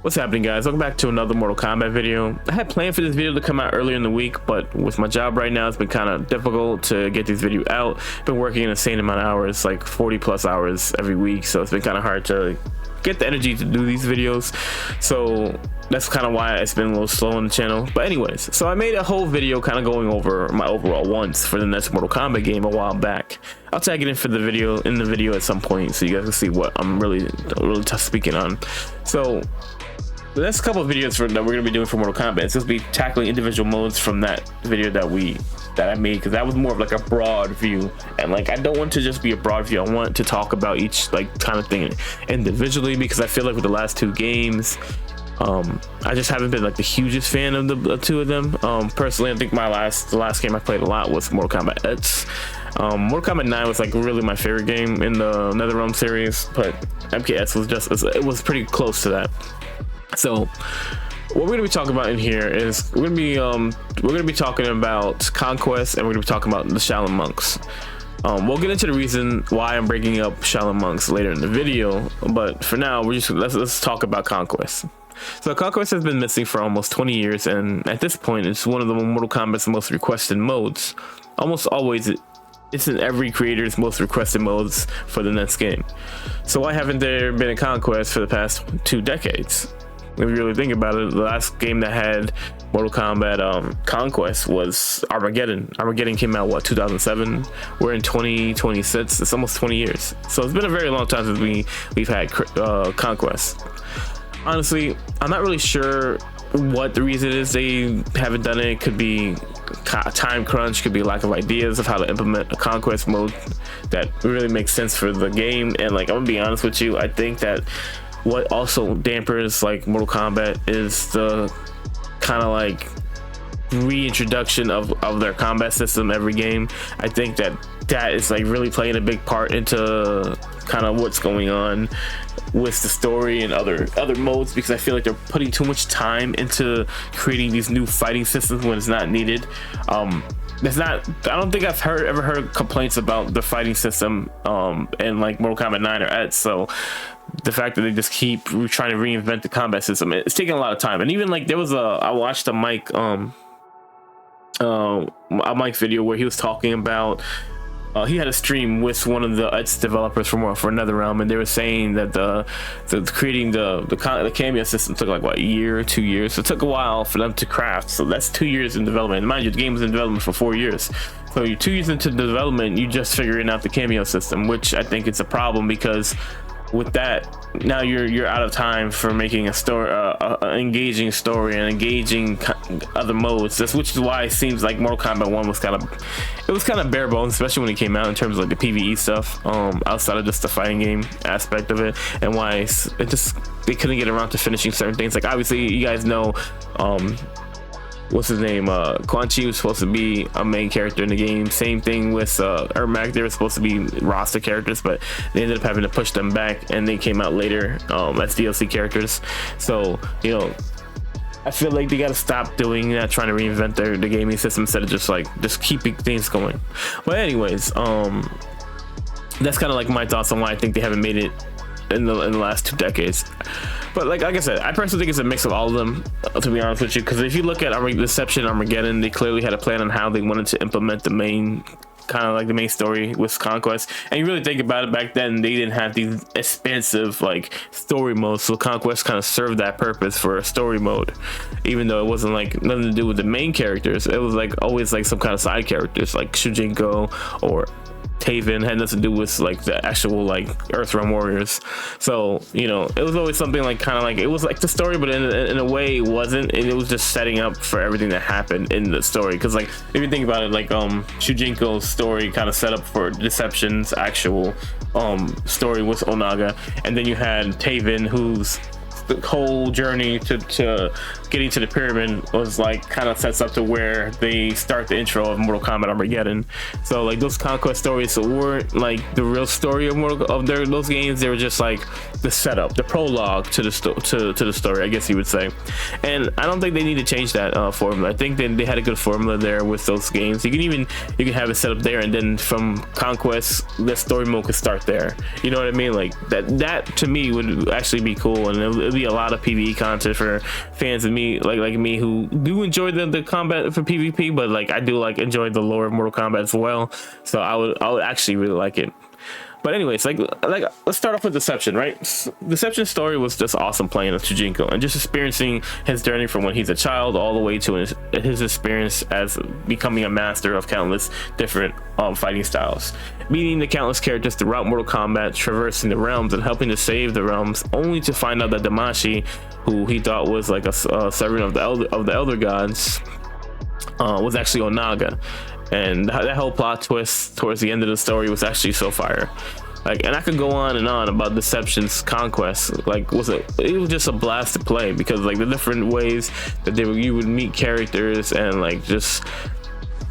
What's happening, guys? Welcome back to another Mortal Kombat video. I had planned for this video to come out earlier in the week, but with my job right now, it's been kind of difficult to get this video out. Been working an insane amount of hours, like 40 plus hours every week, so it's been kind of hard to get the energy to do these videos. So that's kind of why it's been a little slow on the channel. But anyways, so I made a whole video kind of going over my overall wants for the next Mortal Kombat game a while back. I'll tag it in for the video at some point, so you guys can see what I'm really tough speaking on. So the next couple of videos that we're going to be doing for Mortal Kombat, it's just be tackling individual modes from that video that I made, because that was more of like a broad view, and like I don't want to just be a broad view. I want to talk about each like kind of thing individually, because I feel like with the last two games, I just haven't been like the hugest fan of the two of them. Personally, I think the last game I played a lot was Mortal Kombat X. Mortal Kombat 9 was like really my favorite game in the NetherRealm series, but MKX was pretty close to that. So what we're gonna be talking about in here is we're gonna be talking about Conquest, and we're gonna be talking about the Shaolin monks. We'll get into the reason why I'm breaking up Shaolin monks later in the video, but for now let's talk about Conquest. So Conquest has been missing for almost 20 years, and at this point it's one of the Mortal Kombat's most requested modes. Almost always it's in every creator's most requested modes for the next game. So why haven't there been a Conquest for the past 2 decades? If you really think about it, the last game that had Mortal Kombat Conquest was Armageddon. Armageddon came out, what, 2007? We're in 2026. It's almost 20 years. So it's been a very long time since we've had Conquest. Honestly, I'm not really sure what the reason is they haven't done it. It could be time crunch, could be lack of ideas of how to implement a Conquest mode that really makes sense for the game. And like, I'm gonna be honest with you, I think that what also dampers like Mortal Kombat is the kind of like reintroduction of their combat system every game. I think that is like really playing a big part into kind of what's going on with the story and other modes, because I feel like they're putting too much time into creating these new fighting systems when it's not needed. I don't think I've ever heard complaints about the fighting system in like Mortal Kombat 9 or X. So the fact that they just keep trying to reinvent the combat system, it's taking a lot of time. And even like I watched a Mike video where he was talking about he had a stream with one of the X developers for NetherRealm, and they were saying that creating the cameo system took like what, a year or 2 years. So it took a while for them to craft. So that's 2 years in development. And mind you, the game was in development for 4 years. So you're 2 years into development, you just figuring out the cameo system, which I think it's a problem, because with that, now you're out of time for making a story, engaging story and engaging other modes. Which is why it seems like Mortal Kombat 1 was kind of bare bones, especially when it came out, in terms of like the PvE stuff, outside of just the fighting game aspect of it, and why they couldn't get around to finishing certain things. Like obviously, you guys know, what's his name, Quan Chi was supposed to be a main character in the game. Same thing with Ermac. They were supposed to be roster characters, but they ended up having to push them back, and they came out later as DLC characters. So you know, I feel like they got to stop doing that, trying to reinvent the gaming system, instead of just keeping things going. But anyways, that's kind of like my thoughts on why I think they haven't made it in the last 2 decades. But like I said, I personally think it's a mix of all of them, to be honest with you, because if you look at Deception, Armageddon, they clearly had a plan on how they wanted to implement the main story with Conquest. And you really think about it, back then they didn't have these expansive like story modes, so Conquest kind of served that purpose for a story mode, even though it wasn't like nothing to do with the main characters. It was like always like some kind of side characters, like Shujinko or Taven, had nothing to do with like the actual like Earthrealm warriors. So you know, it was always something like kind of like, it was like the story, but in a way it wasn't, and it was just setting up for everything that happened in the story. Because like if you think about it, like Shujinko's story kind of set up for Deception's actual story with Onaga, and then you had Taven, whose the whole journey to getting to the pyramid was like kind of sets up to where they start the intro of Mortal Kombat Armageddon. So like those Conquest stories weren't like the real story of those games. They were just like the setup, the prologue to the story, I guess you would say. And I don't think they need to change that formula. I think they had a good formula there with those games. You can have it set up there, and then from Conquest the story mode could start there. You know what I mean? Like that to me would actually be cool, and it'd be a lot of PvE content for fans of me like me who do enjoy the combat for PvP, but like I do like enjoy the lore of Mortal Kombat as well. So I would actually really like it. But anyways, like let's start off with Deception, right? Deception's story was just awesome playing as Chujinko and just experiencing his journey from when he's a child all the way to his experience as becoming a master of countless different fighting styles, meeting the countless characters throughout Mortal Kombat, traversing the realms and helping to save the realms, only to find out that Damashi, who he thought was like a servant of the elder gods, was actually Onaga. And that whole plot twist towards the end of the story was actually so fire. Like, and I could go on and on about Deception's conquest. Like, it was just a blast to play, because like the different ways that you would meet characters, and like just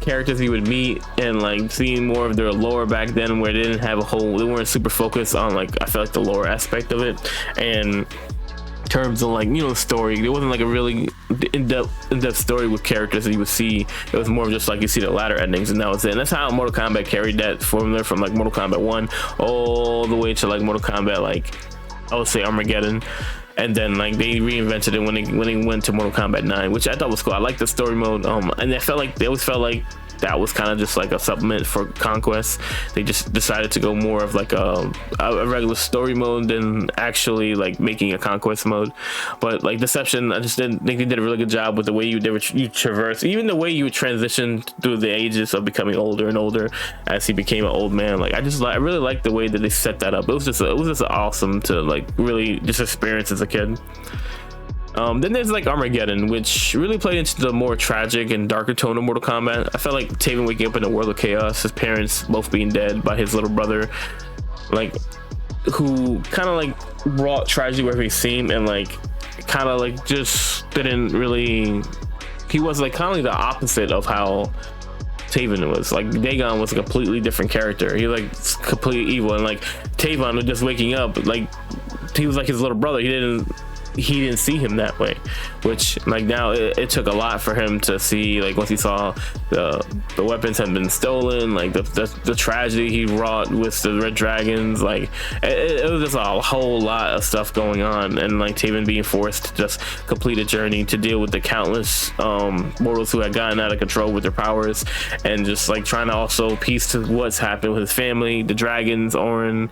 characters you would meet, and like seeing more of their lore back then, where they weren't super focused on, like, I feel like the lore aspect of it. And terms of, like, you know, story, it wasn't like a really in-depth story with characters that you would see. It was more of just like you see the ladder endings, and that was it. And that's how Mortal Kombat carried that formula from like Mortal Kombat 1 all the way to like Mortal Kombat, like I would say Armageddon. And then like they reinvented it when they went to Mortal Kombat 9, which I thought was cool. I like the story mode, and they always felt like that was kind of just like a supplement for Conquest. They just decided to go more of like a regular story mode than actually like making a Conquest mode. But like Deception, I just didn't think they did a really good job with the way you traverse, even the way you would transition through the ages of becoming older and older as he became an old man. Like I really liked the way that they set that up. It was just awesome to like really just experience as a kid. Then there's like Armageddon, which really played into the more tragic and darker tone of Mortal Kombat. I felt like Taven waking up in a world of chaos, his parents both being dead by his little brother, like, who kind of like brought tragedy wherever he seemed, and like kind of like just didn't really, he was like kind of like the opposite of how Taven was. Like Dagon was a completely different character. He was like completely evil, and like Taven was just waking up, like he was like his little brother. He didn't see him that way, which like now it took a lot for him to see, like once he saw the weapons had been stolen, like the tragedy he wrought with the red dragons. Like it was just a whole lot of stuff going on, and like Taven being forced to just complete a journey to deal with the countless mortals who had gotten out of control with their powers, and just like trying to also piece to what's happened with his family, the dragons, Orin,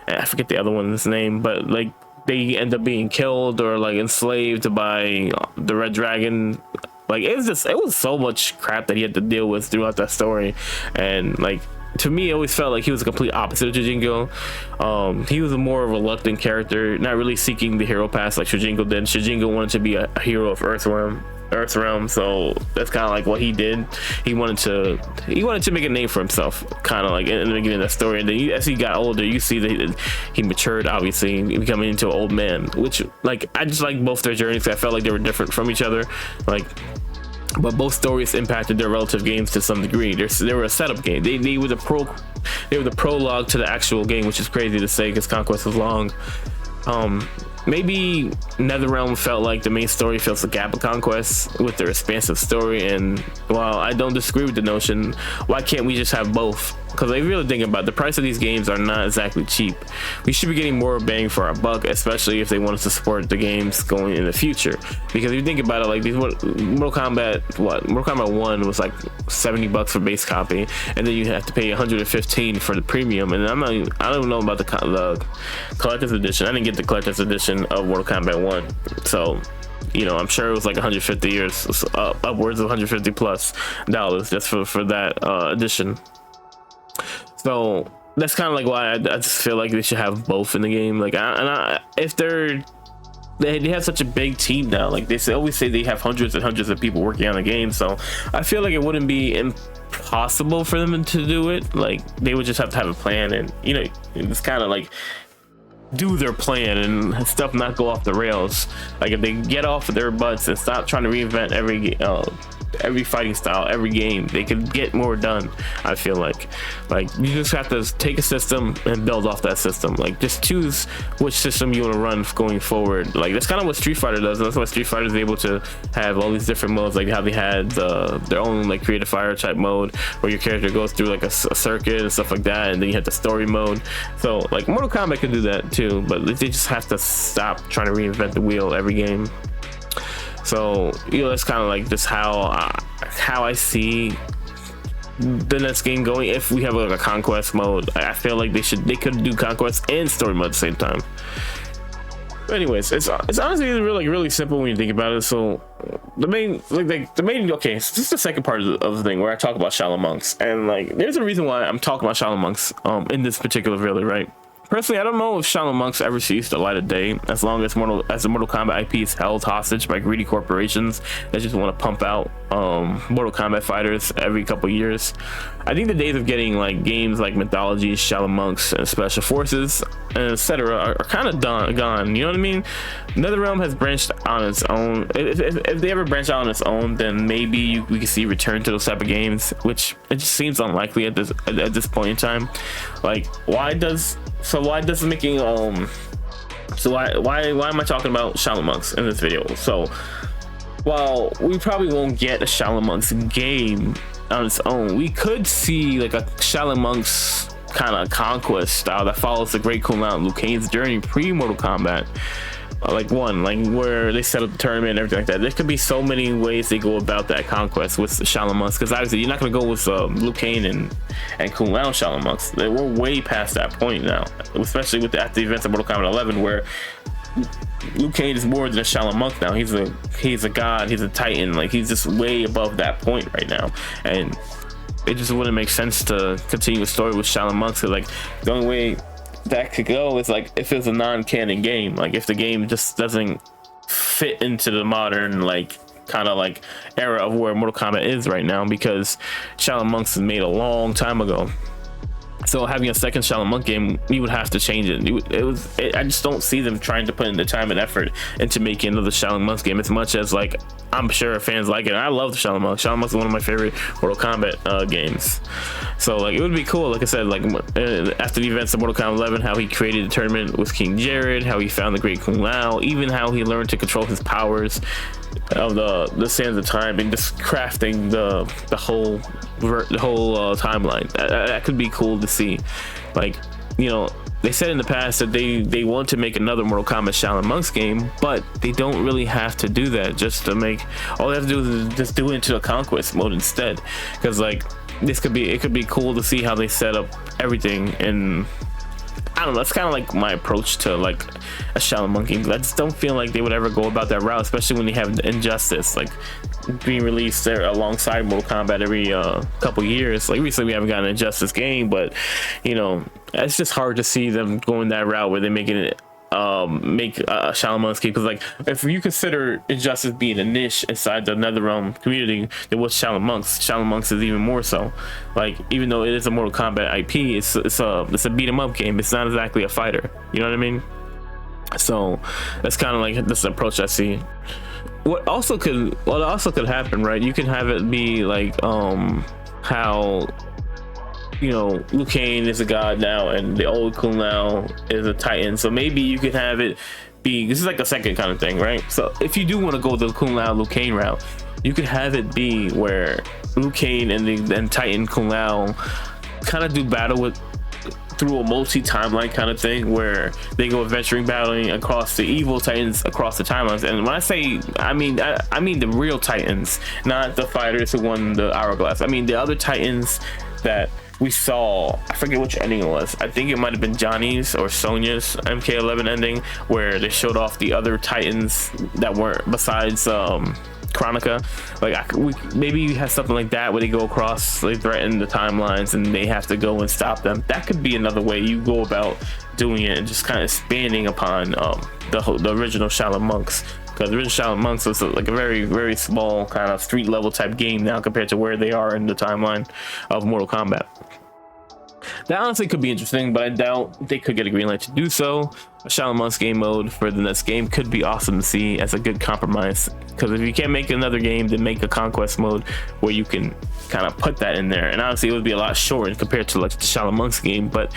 I forget the other one's name, but like they end up being killed or like enslaved by the red dragon. Like it was so much crap that he had to deal with throughout that story. And like to me, it always felt like he was a complete opposite of Chujinko. He was a more reluctant character, not really seeking the hero path like Chujinko did. Chujinko wanted to be a hero of Earth's realm, so that's kind of like what he did. He wanted to make a name for himself, kind of like in the beginning of the story. And then as he got older, you see that he matured, obviously, becoming into an old man. Which, like, I just like both their journeys. I felt like they were different from each other, like, but both stories impacted their relative games to some degree. They were a setup game. They were the prologue to the actual game, which is crazy to say because Conquest was long. Maybe NetherRealm felt like the main story fills the gap of Conquest with their expansive story, and while I don't disagree with the notion, why can't we just have both? Because I really think about it, the price of these games are not exactly cheap. We should be getting more bang for our buck, especially if they want us to support the games going in the future. Because if you think about it, like Mortal Kombat 1 was like $70 for base copy, and then you have to pay $115 for the premium. And I don't know about the collector's edition. I didn't get the collector's edition of Mortal Kombat 1, so you know, I'm sure it was like 150 years, upwards of 150 plus dollars just for that edition. So that's kind of like why I just feel like they should have both in the game. Like, if they have such a big team now, like they always say they have hundreds and hundreds of people working on the game, so I feel like it wouldn't be impossible for them to do it. Like they would just have to have a plan, and you know, it's kind of like do their plan and stuff not go off the rails. Like if they get off of their butts and stop trying to reinvent every fighting style, every game. They could get more done. I feel like you just have to take a system and build off that system. Like, just choose which system you want to run going forward. Like, that's kind of what Street Fighter does. And that's why Street Fighter is able to have all these different modes, like how they had their own like creative fire type mode where your character goes through like a circuit and stuff like that, and then you have the story mode. So like Mortal Kombat can do that too, but they just have to stop trying to reinvent the wheel every game. So, you know, that's kind of like just how I see the next game going. If we have like a conquest mode, I feel like they could do conquest and story mode at the same time. But anyways, it's honestly really simple when you think about it. So the main okay, so this is the second part of the thing where I talk about Shaolin monks, and like there's a reason why I'm talking about Shaolin monks in this particular video, right? Personally, I don't know if Shaolin monks ever sees the light of day, as long as the Mortal Kombat IP is held hostage by greedy corporations that just want to pump out Mortal Kombat fighters every couple years. I think the days of getting like games like Mythology, Shaolin monks, and Special Forces, and etc. are kind of gone. You know what I mean? NetherRealm has branched on its own. If they ever branch out on its own, then maybe we can see return to those type of games, which it just seems unlikely at this point in time. Like, why does making so why am I talking about Shaolin monks in this video? So while we probably won't get a Shaolin monks game on its own, we could see like a Shaolin monks kind of conquest style that follows the Great Kung Lao and Liu Kang's journey pre-Mortal Kombat. Like where they set up the tournament and everything like that. There could be so many ways they go about that conquest with the Shaolin monks, because obviously you're not going to go with Liu Kang and Kung Lao Shaolin monks. We're way past that point now, especially after the events of Mortal Kombat 11, where Liu Kang is more than a Shaolin monk now. He's a god, he's a titan. Like, he's just way above that point right now, and it just wouldn't make sense to continue the story with Shaolin monks, because like the only way that could go is like if it's a non-canon game, like if the game just doesn't fit into the modern like kind of like era of where Mortal Kombat is right now, because Shaolin monks was made a long time ago. So having a second Shaolin monk game, you would have to change it. I just don't see them trying to put in the time and effort into making another Shaolin monks game, as much as like I'm sure fans like it. And I love the Shaolin monks. Shaolin monks is one of my favorite Mortal Kombat games. So like it would be cool, like I said, like after the events of Mortal Kombat 11, how he created the tournament with King Jared, how he found the Great Kung Lao, even how he learned to control his powers of the sands of time, and just crafting the whole timeline. That could be cool to see. Like, you know, they said in the past that they want to make another Mortal Kombat Shaolin monks game, but they don't really have to do that. Just to make, all they have to do is just do it into a conquest mode instead, because like it could be cool to see how they set up everything. And I don't know, that's kind of like my approach to like a Shaolin monk game. I just don't feel like they would ever go about that route, especially when they have Injustice like being released there alongside Mortal Kombat every couple years. Like recently we haven't gotten an Injustice game, but you know, it's just hard to see them going that route where they're making it make a Shaolin monks game, because like if you consider Injustice being a niche inside the NetherRealm community, then what's Shaolin monks is even more so. Like, even though it is a Mortal Kombat IP, it's a beat 'em up game. It's not exactly a fighter, you know what I mean? So that's kind of like this approach I see. What also could happen, right? You can have it be like how, you know, Liu Kang is a god now and the old Kung Lao is a titan. So maybe you could have it be, this is like a second kind of thing, right? So if you do want to go the Kung Lao Liu Kang route, you could have it be where Liu Kang and Titan Kung Lao kind of do battle through a multi-timeline kind of thing, where they go adventuring, battling across the evil titans across the timelines. And when I say, I mean the real titans, not the fighters who won the hourglass. I mean the other titans that we saw. I forget which ending it was. I think it might have been Johnny's or Sonya's MK11 ending, where they showed off the other titans that weren't besides Chronica. Like maybe you have something like that where they go across, they threaten the timelines and they have to go and stop them. That could be another way you go about doing it, and just kind of expanding upon the original Shaolin monks, because the original Shaolin monks was like a very, very small kind of street level type game now compared to where they are in the timeline of Mortal Kombat. That honestly could be interesting, but I doubt they could get a green light to do so. a Shaolin Monks game mode for the next game could be awesome to see as a good compromise. Because if you can't make another game, then make a conquest mode where you can kind of put that in there. And obviously it would be a lot shortened compared to like the Shaolin Monks game, but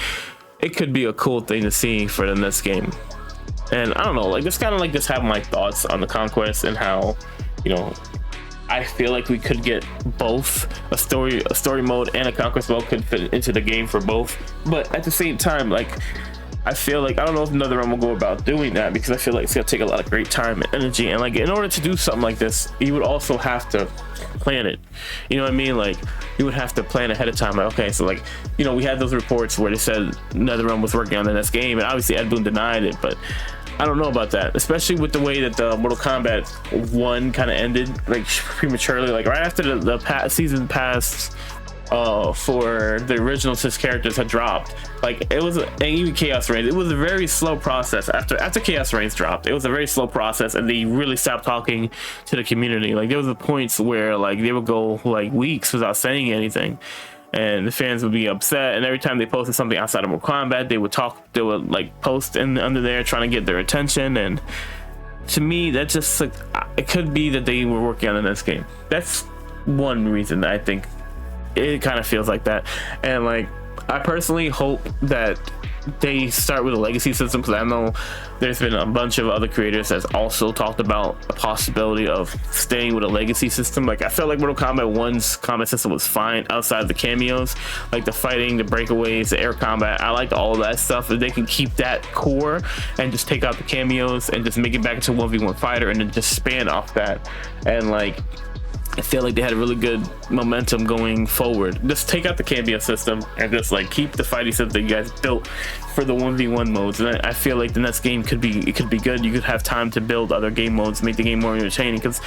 it could be a cool thing to see for the next game. And I don't know, like, just kind of like just have my thoughts on the conquest and how, you know, I feel like we could get both a story mode and a conquest mode could fit into the game for both. But at the same time, like, I feel like I don't know if NetherRealm will go about doing that, because I feel like it's gonna take a lot of great time and energy, and like in order to do something like this, you would also have to plan it. You know what I mean? Like, you would have to plan ahead of time. Like, okay, so like, you know, we had those reports where they said NetherRealm was working on the next game, and obviously Ed Boon denied it, but I don't know about that, especially with the way that the Mortal Kombat 1 kind of ended, like prematurely, like right after the season pass for the original 6 characters had dropped. Like, it was, and even Chaos Reigns, it was a very slow process. After Chaos Reigns dropped, it was a very slow process, and they really stopped talking to the community. Like, there was points where like they would go like weeks without saying anything, and the fans would be upset. And every time they posted something outside of Mortal Kombat, they would like post under there trying to get their attention. And to me, that just like, it could be that they were working on the next game. That's one reason that I think it kind of feels like that. And like, I personally hope that they start with a legacy system, because I know there's been a bunch of other creators that's also talked about a possibility of staying with a legacy system. Like, I felt like Mortal Kombat 1's combat system was fine outside of the cameos, like the fighting, the breakaways, the air combat. I liked all of that stuff. If they can keep that core and just take out the cameos and just make it back into 1v1 fighter and then just span off that, and like, I feel like they had a really good momentum going forward. Just take out the cameo system and just like keep the fighting system that you guys built for the 1v1 modes. And I feel like the next game could be good. You could have time to build other game modes, make the game more entertaining, because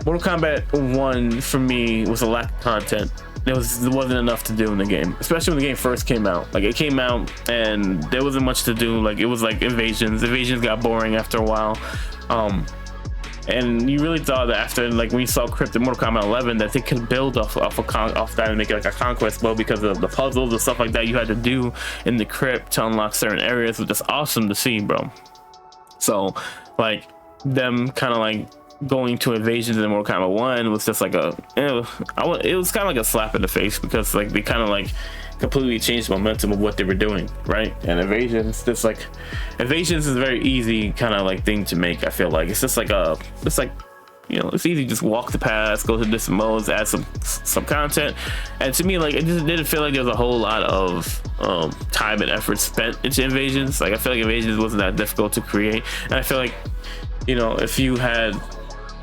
Mortal Kombat 1 for me was a lack of content. There wasn't enough to do in the game, especially when the game first came out. Like, it came out and there wasn't much to do. Like, it was like invasions got boring after a while. And you really thought that after, like, when you saw Crypt in Mortal Kombat 11, that they could build off that and make it like a conquest mode, because of the puzzles and stuff like that you had to do in the Crypt to unlock certain areas, which is awesome to see, bro. So, like, them kind of like going to invasions in Mortal Kombat 1 was just like it was kind of like a slap in the face, because like they kind of like completely changed the momentum of what they were doing, right? And invasions is a very easy kind of like thing to make. I feel like it's just like you know, it's easy to just walk the path, go to different modes, add some content. And to me, like, it just didn't feel like there was a whole lot of time and effort spent into invasions. Like, I feel like invasions wasn't that difficult to create, and I feel like, you know, if you had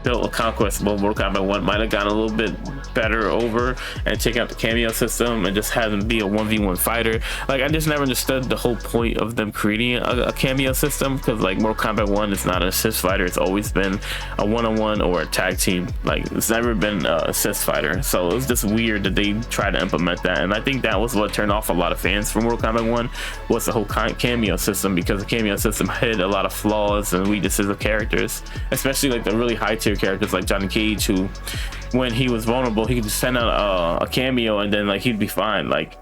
built a conquest mode, Mortal Kombat 1 might have gotten a little bit better over and taken out the cameo system and just have them be a 1v1 fighter. Like, I just never understood the whole point of them creating a cameo system, because like Mortal Kombat 1 is not an assist fighter. It's always been a one-on-one or a tag team. Like, it's never been an assist fighter. So it was just weird that they tried to implement that, and I think that was what turned off a lot of fans from Mortal Kombat 1, was the whole cameo system, because the cameo system hid a lot of flaws and weaknesses of characters, especially like the really high tier characters like Johnny Cage, who when he was vulnerable he could just send out a cameo and then like he'd be fine. Like,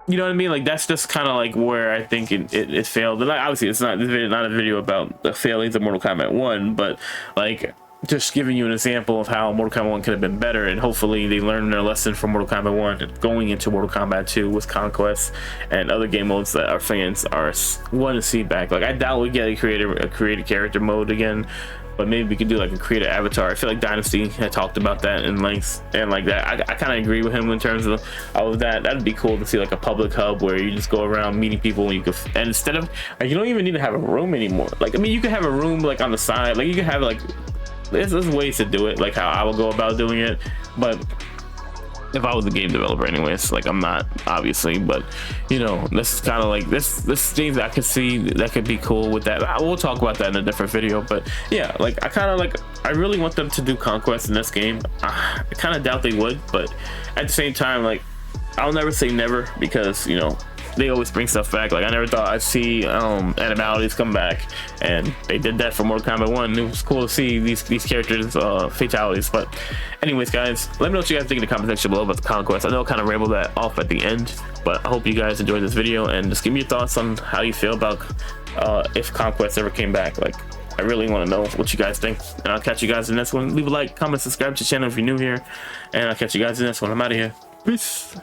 you know what I mean? Like, that's just kind of like where I think it failed. And like, obviously it's not a video about the failings of Mortal Kombat 1, but like just giving you an example of how Mortal Kombat 1 could have been better, and hopefully they learned their lesson from Mortal Kombat 1 going into Mortal Kombat 2 with Conquest and other game modes that our fans want to see back. Like, I doubt we get a creative character mode again, but maybe we could do like a creative avatar. I feel like Dynasty had talked about that in length, and like that I kind of agree with him in terms of all of that. That'd be cool to see, like a public hub where you just go around meeting people, and you could, and instead of like, you don't even need to have a room anymore. Like, I mean, you could have a room like on the side, like you could have like, there's ways to do it, like how I would go about doing it. But if I was a game developer anyways, like I'm not, obviously, but you know, this is kind of like this things I could see that could be cool with that. We'll talk about that in a different video. But yeah, like I really want them to do Conquest in this game. I kind of doubt they would, but at the same time, like, I'll never say never, because, you know, they always bring stuff back. Like I never thought I'd see animalities come back, and they did that for Mortal Kombat 1. It was cool to see these characters fatalities. But anyways, guys, let me know what you guys think in the comment section below about the conquest. I know I kind of rambled that off at the end, but I hope you guys enjoyed this video, and just give me your thoughts on how you feel about if conquest ever came back. Like, I really want to know what you guys think, and I'll catch you guys in the next one. Leave a like, comment, subscribe to the channel if you're new here, and I'll catch you guys in the next one. I'm out of here. Peace.